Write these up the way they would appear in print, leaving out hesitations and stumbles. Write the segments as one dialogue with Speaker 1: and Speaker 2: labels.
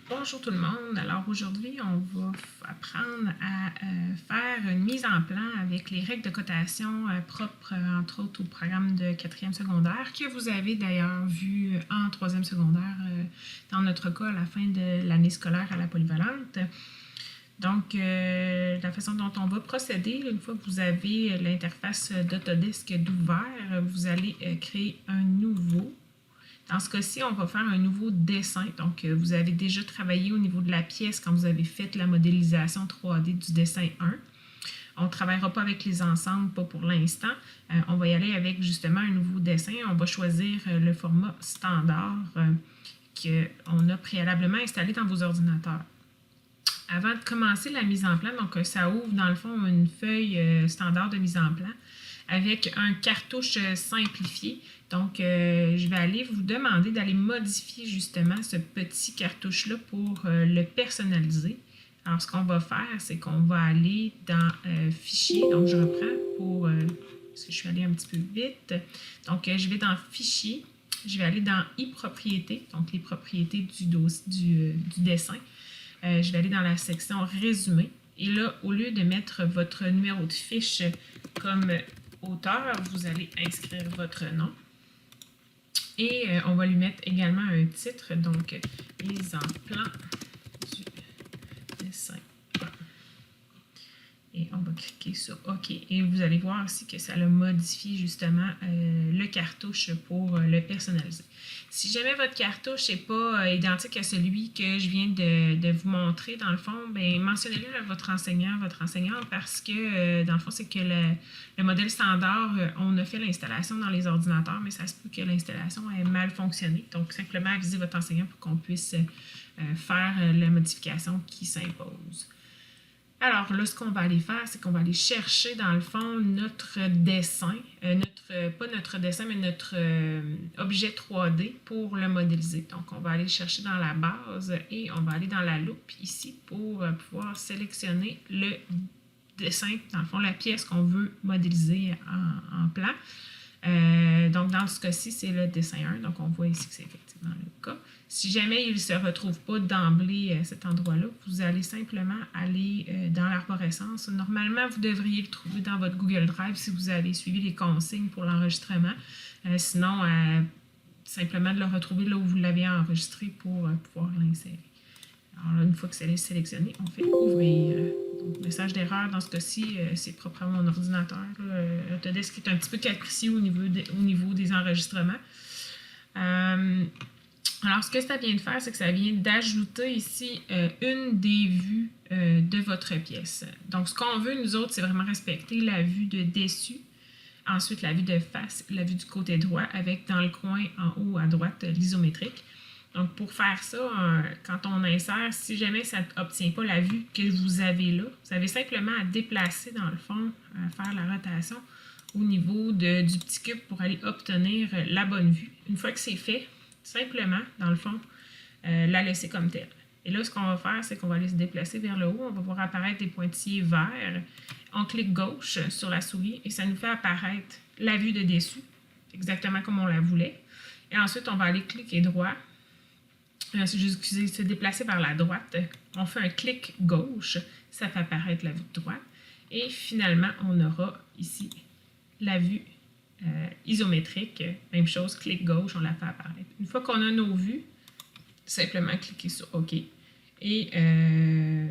Speaker 1: Bonjour tout le monde. Alors aujourd'hui, on va apprendre à faire une mise en plan avec les règles de cotation propres, entre autres, au programme de 4e secondaire que vous avez d'ailleurs vu en 3e secondaire, dans notre cas, à la fin de l'année scolaire à la polyvalente. Donc, la façon dont on va procéder, une fois que vous avez l'interface d'Autodesk d'ouvert, vous allez créer un nouveau. Dans ce cas-ci, on va faire un nouveau dessin. Donc, vous avez déjà travaillé au niveau de la pièce quand vous avez fait la modélisation 3D du dessin 1. On ne travaillera pas avec les ensembles, pas pour l'instant. On va y aller avec justement un nouveau dessin. On va choisir le format standard qu'on a préalablement installé dans vos ordinateurs. Avant de commencer la mise en plan, donc ça ouvre dans le fond une feuille standard de mise en plan avec un cartouche simplifié. Donc, je vais aller vous demander d'aller modifier justement ce petit cartouche-là pour le personnaliser. Alors, ce qu'on va faire, c'est qu'on va aller dans Fichier. Donc, je reprends parce que je suis allée un petit peu vite. Donc, je vais dans Fichier. Je vais aller dans e-propriétés, donc les propriétés du dessin. Je vais aller dans la section Résumé. Et là, au lieu de mettre votre numéro de fiche comme auteur, vous allez inscrire votre nom. Et on va lui mettre également un titre, donc mise en plan du dessin. Et on va cliquer sur OK. Et vous allez voir aussi que ça a modifié justement le cartouche pour le personnaliser. Si jamais votre cartouche n'est pas identique à celui que je viens de vous montrer, dans le fond, bien, mentionnez-le à votre enseignant, parce que dans le fond, c'est que le modèle standard, on a fait l'installation dans les ordinateurs, mais ça se peut que l'installation ait mal fonctionné. Donc, simplement avisez votre enseignant pour qu'on puisse faire la modification qui s'impose. Alors là, ce qu'on va aller faire, c'est qu'on va aller chercher dans le fond notre dessin, pas notre dessin, mais notre objet 3D pour le modéliser. Donc, on va aller chercher dans la base et on va aller dans la loupe ici pour pouvoir sélectionner le dessin, dans le fond, la pièce qu'on veut modéliser en plan. Donc, dans ce cas-ci, c'est le dessin 1. Donc, on voit ici que c'est effectivement le cas. Si jamais il ne se retrouve pas d'emblée à cet endroit-là, vous allez simplement aller dans l'arborescence. Normalement, vous devriez le trouver dans votre Google Drive si vous avez suivi les consignes pour l'enregistrement. Sinon, simplement de le retrouver là où vous l'avez enregistré pour pouvoir l'insérer. Alors là, une fois que c'est sélectionné, on fait ouvrir. Donc, message d'erreur, dans ce cas-ci, c'est proprement mon ordinateur. Autodesk est un petit peu capricieux au niveau des enregistrements. Alors, ce que ça vient de faire, c'est que ça vient d'ajouter ici une des vues de votre pièce. Donc, ce qu'on veut, nous autres, c'est vraiment respecter la vue de dessus, ensuite la vue de face, la vue du côté droit, avec dans le coin en haut à droite l'isométrique. Donc, pour faire ça, quand on insère, si jamais ça n'obtient pas la vue que vous avez là, vous avez simplement à déplacer, dans le fond, faire la rotation au niveau du petit cube pour aller obtenir la bonne vue. Une fois que c'est fait, simplement, dans le fond, la laisser comme telle. Et là, ce qu'on va faire, c'est qu'on va aller se déplacer vers le haut. On va voir apparaître des pointillés verts. On clique gauche sur la souris et ça nous fait apparaître la vue de dessus, exactement comme on la voulait. Et ensuite, on va aller cliquer droit. Excusez, se déplacer vers la droite. On fait un clic gauche, ça fait apparaître la vue de droite. Et finalement, on aura ici la vue isométrique. Même chose, clic gauche, on la fait apparaître. Une fois qu'on a nos vues, simplement cliquer sur OK. Et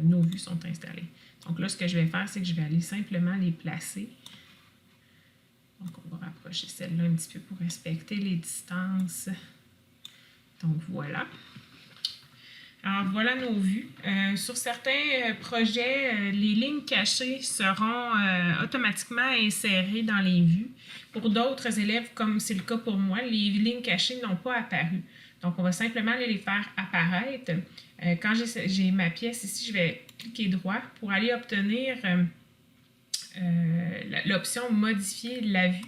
Speaker 1: nos vues sont installées. Donc là, ce que je vais faire, c'est que je vais aller simplement les placer. Donc, on va rapprocher celle-là un petit peu pour respecter les distances. Donc, voilà. Alors, voilà nos vues. Sur certains projets, les lignes cachées seront automatiquement insérées dans les vues. Pour d'autres élèves, comme c'est le cas pour moi, les lignes cachées n'ont pas apparu. Donc, on va simplement aller les faire apparaître. Quand j'ai ma pièce ici, je vais cliquer droit pour aller obtenir l'option « Modifier la vue ».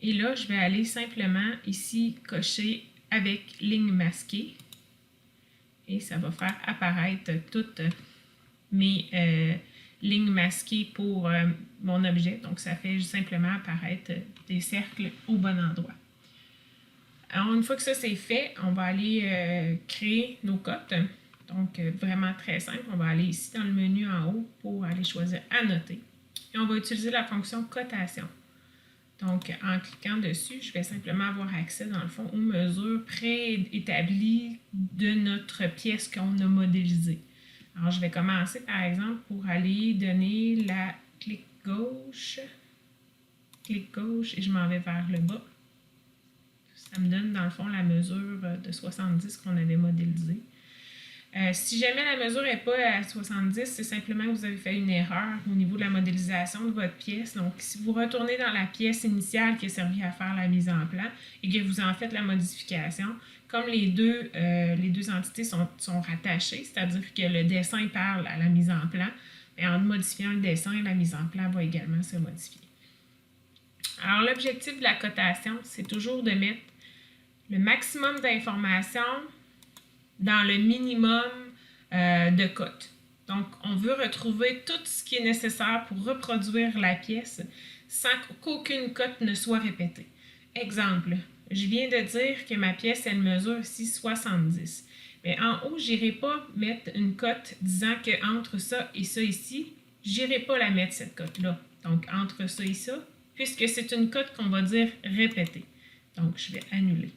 Speaker 1: Et là, je vais aller simplement ici cocher avec ligne masquée. Et ça va faire apparaître toutes mes lignes masquées pour mon objet. Donc, ça fait simplement apparaître des cercles au bon endroit. Alors, une fois que ça c'est fait, on va aller créer nos cotes. Donc, vraiment très simple. On va aller ici dans le menu en haut pour aller choisir « Annoter ». Et on va utiliser la fonction « Cotation ». Donc, en cliquant dessus, je vais simplement avoir accès, dans le fond, aux mesures préétablies de notre pièce qu'on a modélisée. Alors, je vais commencer, par exemple, pour aller donner la clic gauche, et je m'en vais vers le bas. Ça me donne, dans le fond, la mesure de 70 qu'on avait modélisée. Si jamais la mesure n'est pas à 70, c'est simplement que vous avez fait une erreur au niveau de la modélisation de votre pièce. Donc, si vous retournez dans la pièce initiale qui a servi à faire la mise en plan et que vous en faites la modification, comme les deux entités sont rattachées, c'est-à-dire que le dessin parle à la mise en plan, et en modifiant le dessin, la mise en plan va également se modifier. Alors, l'objectif de la cotation, c'est toujours de mettre le maximum d'informations dans le minimum de cotes. Donc, on veut retrouver tout ce qui est nécessaire pour reproduire la pièce sans qu'aucune cote ne soit répétée. Exemple, je viens de dire que ma pièce, elle mesure ici 70. Mais en haut, je n'irai pas mettre une cote disant qu'entre ça et ça ici, je n'irai pas la mettre, cette cote-là. Donc, entre ça et ça, puisque c'est une cote qu'on va dire répétée. Donc, je vais annuler.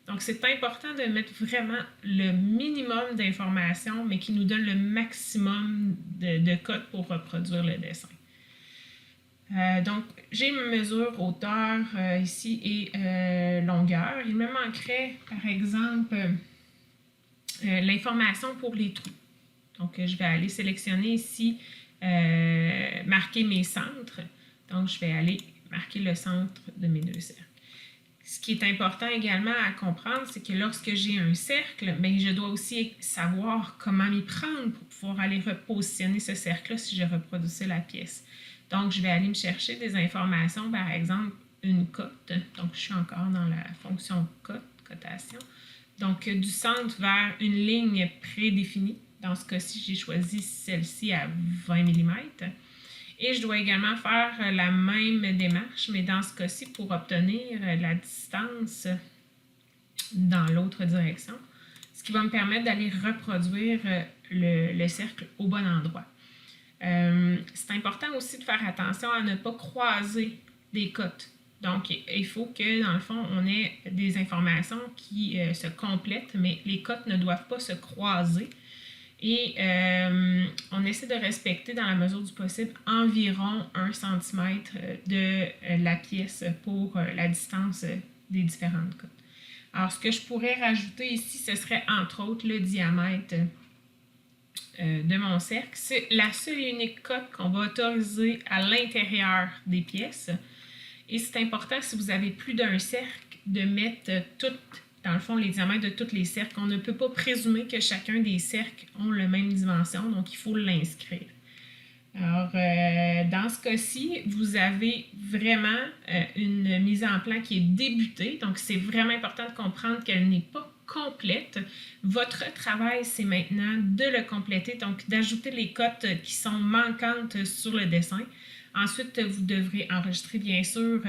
Speaker 1: Donc, c'est important de mettre vraiment le minimum d'informations, mais qui nous donne le maximum de codes pour reproduire le dessin. Donc, j'ai ma mesure hauteur ici et longueur. Il me manquerait, par exemple, l'information pour les trous. Donc, je vais aller sélectionner ici, marquer mes centres. Donc, je vais aller marquer le centre de mes deux cercles. Ce qui est important également à comprendre, c'est que lorsque j'ai un cercle, bien, je dois aussi savoir comment m'y prendre pour pouvoir aller repositionner ce cercle-là si je reproduisais la pièce. Donc, je vais aller me chercher des informations, par exemple, une cote. Donc, je suis encore dans la fonction cotation. Donc, du centre vers une ligne prédéfinie. Dans ce cas-ci, j'ai choisi celle-ci à 20 mm. Et je dois également faire la même démarche, mais dans ce cas-ci, pour obtenir la distance dans l'autre direction, ce qui va me permettre d'aller reproduire le cercle au bon endroit. C'est important aussi de faire attention à ne pas croiser les cotes. Donc, il faut que, dans le fond, on ait des informations qui se complètent, mais les cotes ne doivent pas se croiser. Et on essaie de respecter, dans la mesure du possible, environ 1 cm de la pièce pour la distance des différentes cotes. Alors, ce que je pourrais rajouter ici, ce serait entre autres le diamètre de mon cercle. C'est la seule et unique cote qu'on va autoriser à l'intérieur des pièces. Et c'est important, si vous avez plus d'un cercle, de mettre dans le fond, les diamètres de tous les cercles. On ne peut pas présumer que chacun des cercles ont la même dimension, donc il faut l'inscrire. Alors, dans ce cas-ci, vous avez vraiment une mise en plan qui est débutée, donc c'est vraiment important de comprendre qu'elle n'est pas complète. Votre travail, c'est maintenant de le compléter, donc d'ajouter les cotes qui sont manquantes sur le dessin. Ensuite, vous devrez enregistrer, bien sûr,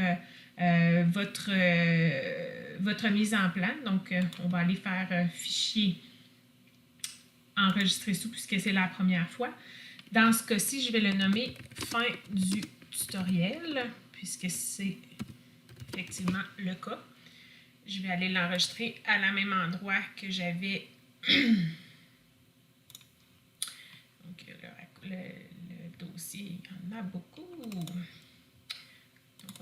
Speaker 1: votre mise en plan. Donc, on va aller faire fichier enregistrer sous puisque c'est la première fois. Dans ce cas-ci, je vais le nommer fin du tutoriel puisque c'est effectivement le cas. Je vais aller l'enregistrer à la même endroit que j'avais donc le dossier, il y en a beaucoup. Donc,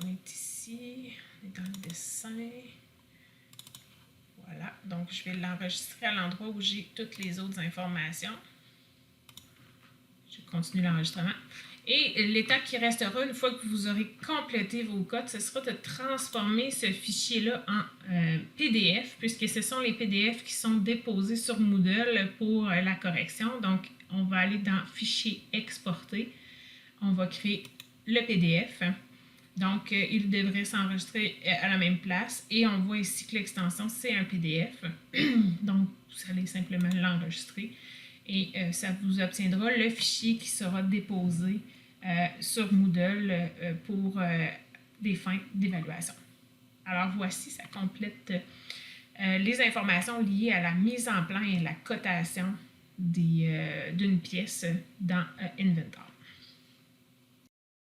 Speaker 1: on est ici, on est dans le dessin. Voilà, donc je vais l'enregistrer à l'endroit où j'ai toutes les autres informations. Je continue l'enregistrement. Et l'étape qui restera, une fois que vous aurez complété vos codes, ce sera de transformer ce fichier-là en PDF, puisque ce sont les PDF qui sont déposés sur Moodle pour la correction. Donc, on va aller dans « Fichier exporter ». On va créer le PDF. Donc, il devrait s'enregistrer à la même place. Et on voit ici que l'extension, c'est un PDF. Donc, vous allez simplement l'enregistrer. Et ça vous obtiendra le fichier qui sera déposé sur Moodle pour des fins d'évaluation. Alors, voici, ça complète les informations liées à la mise en plan et la cotation d'une pièce dans Inventor.